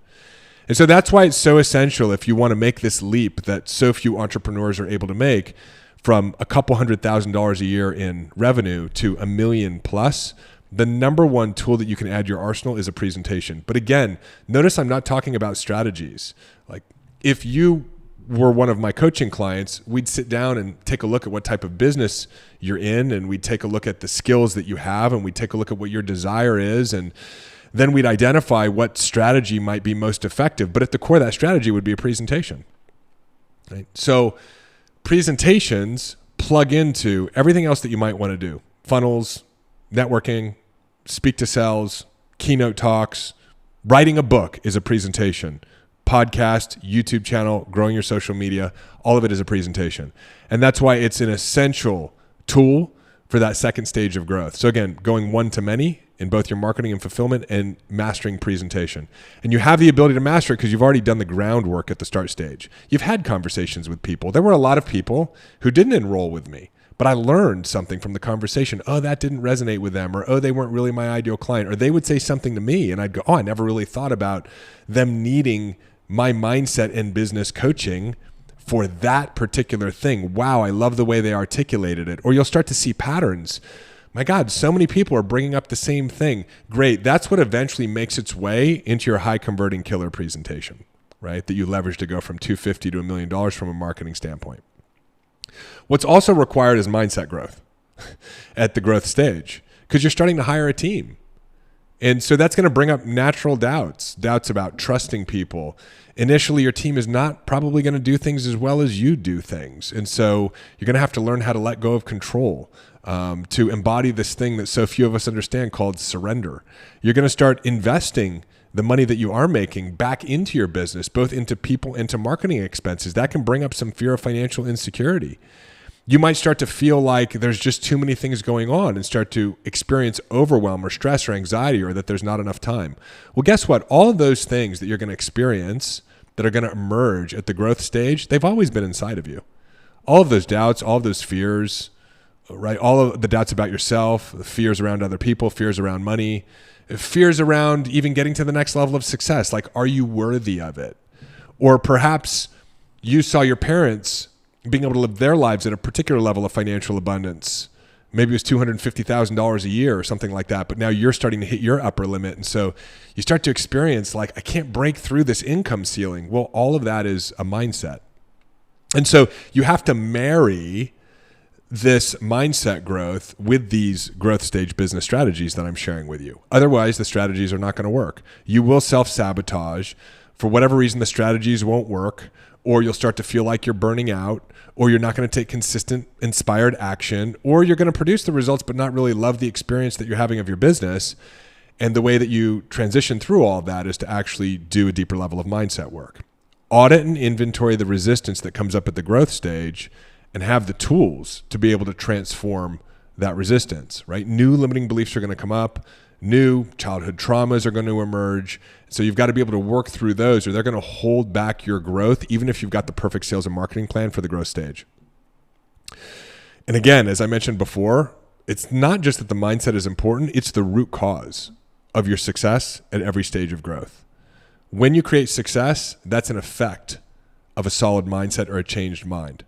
And so that's why it's so essential if you want to make this leap that so few entrepreneurs are able to make from a couple $100,000 a year in revenue to $1 million plus. The number one tool that you can add to your arsenal is a presentation. But again, notice I'm not talking about strategies. Like if you were one of my coaching clients, we'd sit down and take a look at what type of business you're in, and we'd take a look at the skills that you have, and we'd take a look at what your desire is, and then we'd identify what strategy might be most effective. But at the core of that strategy would be a presentation. Right? So presentations plug into everything else that you might want to do. Funnels, networking, speak to sales, keynote talks, writing a book is a presentation. Podcast, YouTube channel, growing your social media, all of it is a presentation. And that's why it's an essential tool for that second stage of growth. So again, going one to many in both your marketing and fulfillment and mastering presentation. And you have the ability to master it because you've already done the groundwork at the start stage. You've had conversations with people. There were a lot of people who didn't enroll with me, but I learned something from the conversation. Oh, that didn't resonate with them, or oh, they weren't really my ideal client, or they would say something to me and I'd go, oh, I never really thought about them needing my mindset and business coaching for that particular thing. Wow, I love the way they articulated it. Or you'll start to see patterns. My God, so many people are bringing up the same thing. Great. That's what eventually makes its way into your high converting killer presentation, right? That you leverage to go from $250 to $1 million from a marketing standpoint. What's also required is mindset growth at the growth stage because you're starting to hire a team. And so that's going to bring up natural doubts about trusting people. Initially, your team is not probably going to do things as well as you do things. And so you're going to have to learn how to let go of control to embody this thing that so few of us understand called surrender. You're going to start investing the money that you are making back into your business, both into people and to marketing expenses. That can bring up some fear of financial insecurity. You might start to feel like there's just too many things going on and start to experience overwhelm or stress or anxiety or that there's not enough time. Well, guess what? All of those things that you're going to experience that are going to emerge at the growth stage, they've always been inside of you. All of those doubts, all of those fears, right? All of the doubts about yourself, the fears around other people, fears around money, fears around even getting to the next level of success. Like, are you worthy of it? Or perhaps you saw your parents being able to live their lives at a particular level of financial abundance. Maybe it was $250,000 a year or something like that, but now you're starting to hit your upper limit. And so you start to experience like, I can't break through this income ceiling. Well, all of that is a mindset. And so you have to marry this mindset growth with these growth stage business strategies that I'm sharing with you. Otherwise, the strategies are not going to work. You will self-sabotage. For whatever reason, the strategies won't work, or you'll start to feel like you're burning out, or you're not going to take consistent, inspired action, or you're going to produce the results but not really love the experience that you're having of your business. And the way that you transition through all of that is to actually do a deeper level of mindset work. Audit and inventory the resistance that comes up at the growth stage and have the tools to be able to transform that resistance, right? New limiting beliefs are going to come up. New childhood traumas are going to emerge. So you've got to be able to work through those, or they're going to hold back your growth, even if you've got the perfect sales and marketing plan for the growth stage. And again, as I mentioned before, it's not just that the mindset is important, it's the root cause of your success at every stage of growth. When you create success, that's an effect of a solid mindset or a changed mind.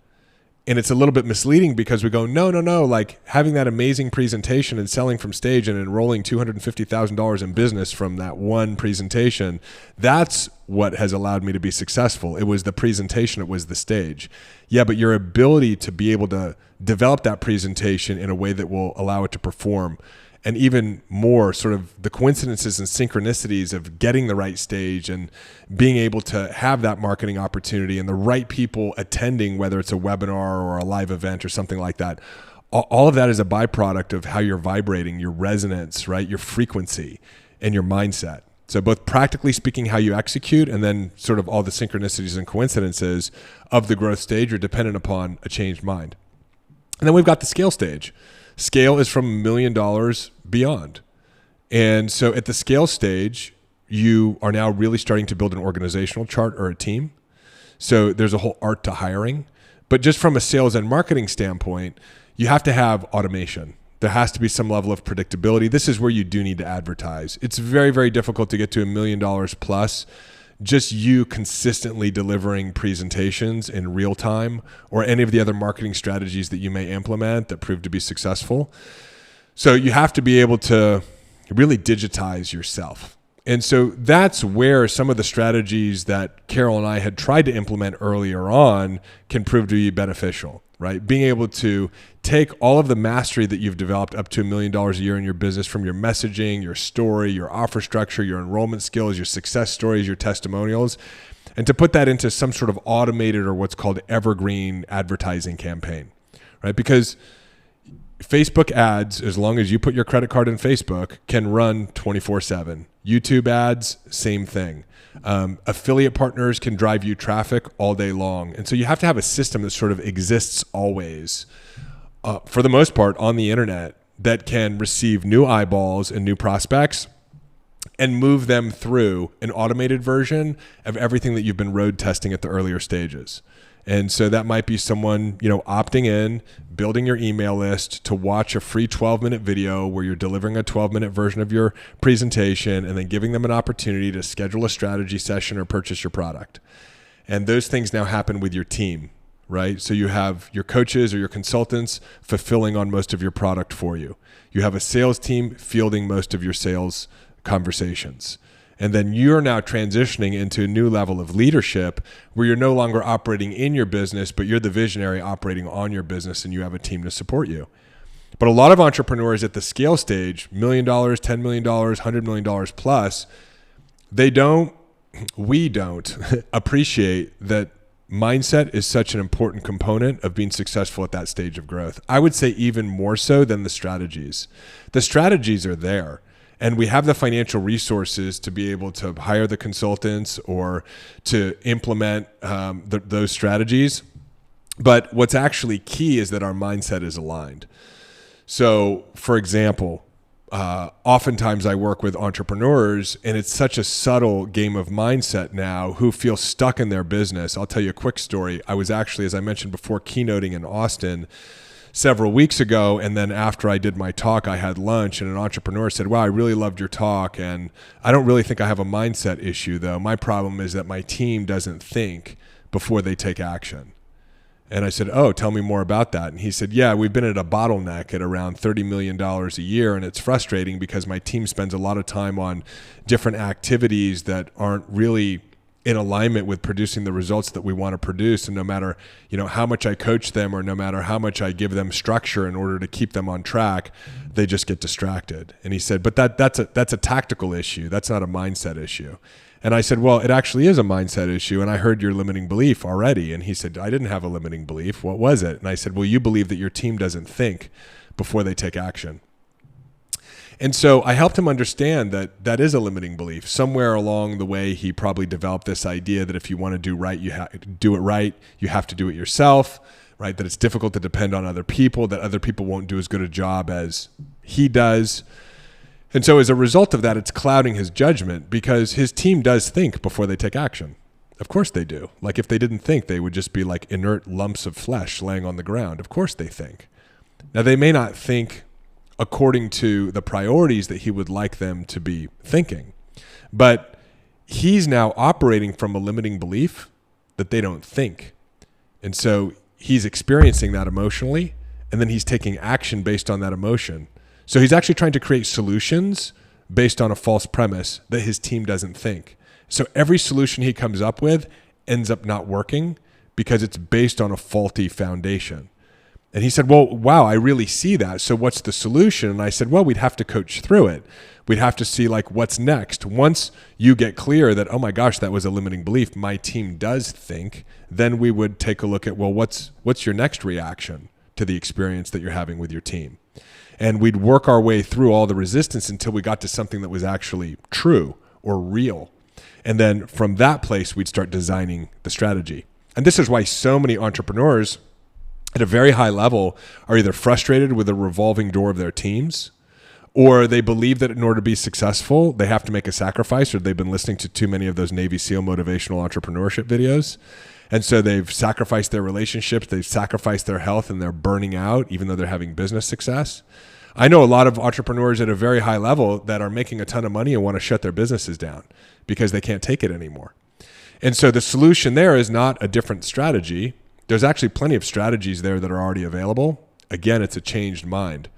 And it's a little bit misleading because we go, no, like having that amazing presentation and selling from stage and enrolling $250,000 in business from that one presentation, that's what has allowed me to be successful. It was the presentation, it was the stage. Yeah, but your ability to be able to develop that presentation in a way that will allow it to perform, and even more sort of the coincidences and synchronicities of getting the right stage and being able to have that marketing opportunity and the right people attending, whether it's a webinar or a live event or something like that. All of that is a byproduct of how you're vibrating, your resonance, right? Your frequency and your mindset. So both practically speaking, how you execute, and then sort of all the synchronicities and coincidences of the growth stage are dependent upon a changed mind. And then we've got the scale stage. Scale is from $1 million beyond. And so at the scale stage, you are now really starting to build an organizational chart or a team. So there's a whole art to hiring. But just from a sales and marketing standpoint, you have to have automation. There has to be some level of predictability. This is where you do need to advertise. It's very, very difficult to get to $1 million plus just you consistently delivering presentations in real time, or any of the other marketing strategies that you may implement that prove to be successful. So you have to be able to really digitize yourself. And so that's where some of the strategies that Carol and I had tried to implement earlier on can prove to be beneficial, right? Being able to take all of the mastery that you've developed up to $1 million a year in your business, from your messaging, your story, your offer structure, your enrollment skills, your success stories, your testimonials, and to put that into some sort of automated or what's called evergreen advertising campaign, right? Because Facebook ads, as long as you put your credit card in Facebook, can run 24/7. YouTube ads, same thing. Affiliate partners can drive you traffic all day long. And so you have to have a system that sort of exists always, for the most part, on the internet, that can receive new eyeballs and new prospects and move them through an automated version of everything that you've been road testing at the earlier stages. And so that might be someone, opting in, building your email list to watch a free 12-minute video where you're delivering a 12-minute version of your presentation, and then giving them an opportunity to schedule a strategy session or purchase your product. And those things now happen with your team, right? So you have your coaches or your consultants fulfilling on most of your product for you. You have a sales team fielding most of your sales conversations. And then you're now transitioning into a new level of leadership where you're no longer operating in your business, but you're the visionary operating on your business, and you have a team to support you. But a lot of entrepreneurs at the scale stage, $1 million, $10 million, $100 million plus, we don't appreciate that mindset is such an important component of being successful at that stage of growth. I would say even more so than the strategies. The strategies are there. And we have the financial resources to be able to hire the consultants or to implement those strategies. But what's actually key is that our mindset is aligned. So, for example, oftentimes I work with entrepreneurs, and it's such a subtle game of mindset now, who feel stuck in their business. I'll tell you a quick story. I was actually, as I mentioned before, keynoting in Austin several weeks ago, and then after I did my talk, I had lunch, and an entrepreneur said, "Wow, I really loved your talk, and I don't really think I have a mindset issue, though. My problem is that my team doesn't think before they take action." And I said, "Oh, tell me more about that." And he said, "Yeah, we've been at a bottleneck at around $30 million a year, and it's frustrating because my team spends a lot of time on different activities that aren't really in alignment with producing the results that we want to produce. And no matter, how much I coach them or no matter how much I give them structure in order to keep them on track, they just get distracted. And he said, but that's a tactical issue. That's not a mindset issue. And I said, well, it actually is a mindset issue. And I heard your limiting belief already. And he said, I didn't have a limiting belief. What was it? And I said, well, you believe that your team doesn't think before they take action. And so I helped him understand that that is a limiting belief. Somewhere along the way, he probably developed this idea that if you want to do right, you have to do it right. You have to do it yourself, right? That it's difficult to depend on other people, that other people won't do as good a job as he does. And so as a result of that, it's clouding his judgment because his team does think before they take action. Of course they do. Like if they didn't think, they would just be like inert lumps of flesh laying on the ground. Of course they think. Now they may not think according to the priorities that he would like them to be thinking. But he's now operating from a limiting belief that they don't think. And so he's experiencing that emotionally, and then he's taking action based on that emotion. So he's actually trying to create solutions based on a false premise that his team doesn't think. So every solution he comes up with ends up not working because it's based on a faulty foundation. And he said, well, wow, I really see that. So what's the solution? And I said, well, we'd have to coach through it. We'd have to see like what's next. Once you get clear that, oh my gosh, that was a limiting belief, my team does think, then we would take a look at, well, what's your next reaction to the experience that you're having with your team? And we'd work our way through all the resistance until we got to something that was actually true or real. And then from that place, we'd start designing the strategy. And this is why so many entrepreneurs at a very high level are either frustrated with the revolving door of their teams, or they believe that in order to be successful, they have to make a sacrifice, or they've been listening to too many of those Navy SEAL motivational entrepreneurship videos. And so they've sacrificed their relationships, they've sacrificed their health, and they're burning out even though they're having business success. I know a lot of entrepreneurs at a very high level that are making a ton of money and want to shut their businesses down because they can't take it anymore. And so the solution there is not a different strategy. There's actually plenty of strategies there that are already available. Again, it's a changed mind.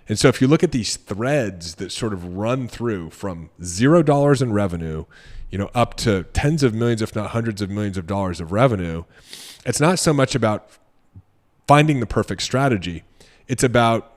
And so if you look at these threads that sort of run through from $0 in revenue, up to tens of millions, if not hundreds of millions of dollars of revenue, it's not so much about finding the perfect strategy. It's about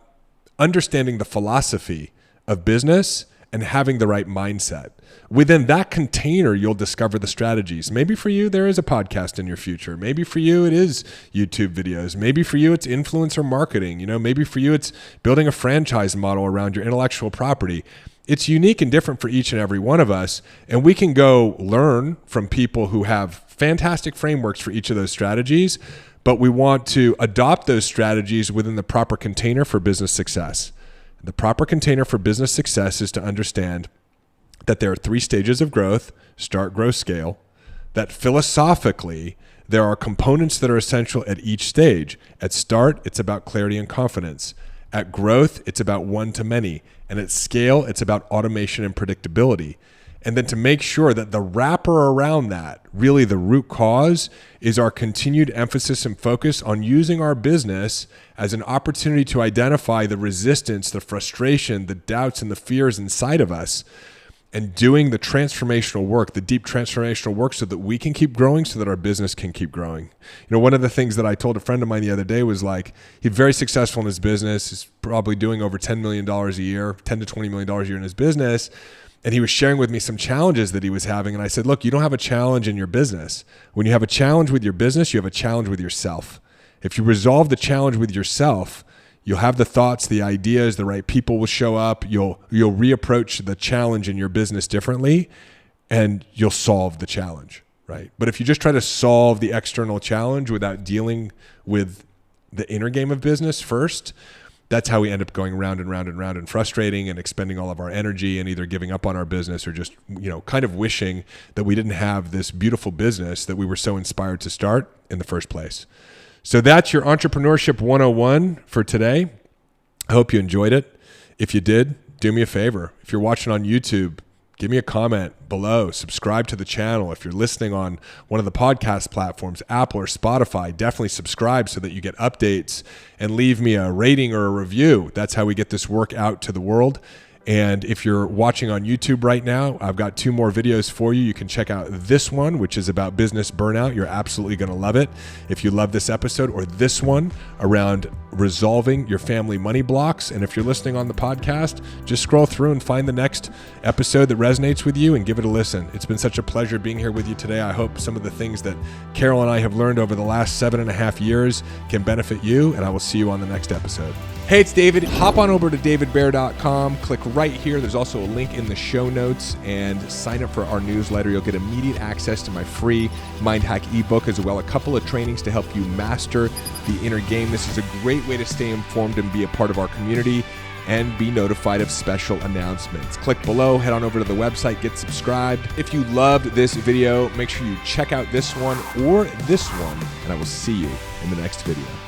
understanding the philosophy of business and having the right mindset. Within that container, you'll discover the strategies. Maybe for you, there is a podcast in your future. Maybe for you, it is YouTube videos. Maybe for you, it's influencer marketing. Maybe for you, it's building a franchise model around your intellectual property. It's unique and different for each and every one of us. And we can go learn from people who have fantastic frameworks for each of those strategies, but we want to adopt those strategies within the proper container for business success. The proper container for business success is to understand that there are 3 stages of growth: start, grow, scale. That philosophically, there are components that are essential at each stage. At start, it's about clarity and confidence. At growth, it's about one to many. And at scale, it's about automation and predictability. And then to make sure that the wrapper around that, really the root cause, is our continued emphasis and focus on using our business as an opportunity to identify the resistance, the frustration, the doubts, and the fears inside of us, and doing the transformational work, the deep transformational work, so that we can keep growing, so that our business can keep growing. One of the things that I told a friend of mine the other day was like, he's very successful in his business. He's probably doing over $10 million a year, $10 to $20 million a year in his business. And he was sharing with me some challenges that he was having. And I said, look, you don't have a challenge in your business. When you have a challenge with your business, you have a challenge with yourself. If you resolve the challenge with yourself, you'll have the thoughts, the ideas, the right people will show up. You'll reapproach the challenge in your business differently, and you'll solve the challenge, right? But if you just try to solve the external challenge without dealing with the inner game of business first, that's how we end up going round and round and round and frustrating and expending all of our energy and either giving up on our business or just, kind of wishing that we didn't have this beautiful business that we were so inspired to start in the first place. So that's your Entrepreneurship 101 for today. I hope you enjoyed it. If you did, do me a favor. If you're watching on YouTube, give me a comment below. Subscribe to the channel. If you're listening on one of the podcast platforms, Apple or Spotify, definitely subscribe so that you get updates, and leave me a rating or a review. That's how we get this work out to the world. And if you're watching on YouTube right now, I've got 2 more videos for you. You can check out this one, which is about business burnout. You're absolutely going to love it if you love this episode, or this one around resolving your family money blocks. And if you're listening on the podcast, just scroll through and find the next episode that resonates with you and give it a listen. It's been such a pleasure being here with you today. I hope some of the things that Carol and I have learned over the last 7.5 years can benefit you, and I will see you on the next episode. Hey, it's David. Hop on over to davidbear.com. Click right here. There's also a link in the show notes, and sign up for our newsletter. You'll get immediate access to my free Mind Hack ebook, as well as a couple of trainings to help you master the inner game. This is a great way to stay informed and be a part of our community and be notified of special announcements. Click below, head on over to the website, get subscribed. If you loved this video, make sure you check out this one or this one, and I will see you in the next video.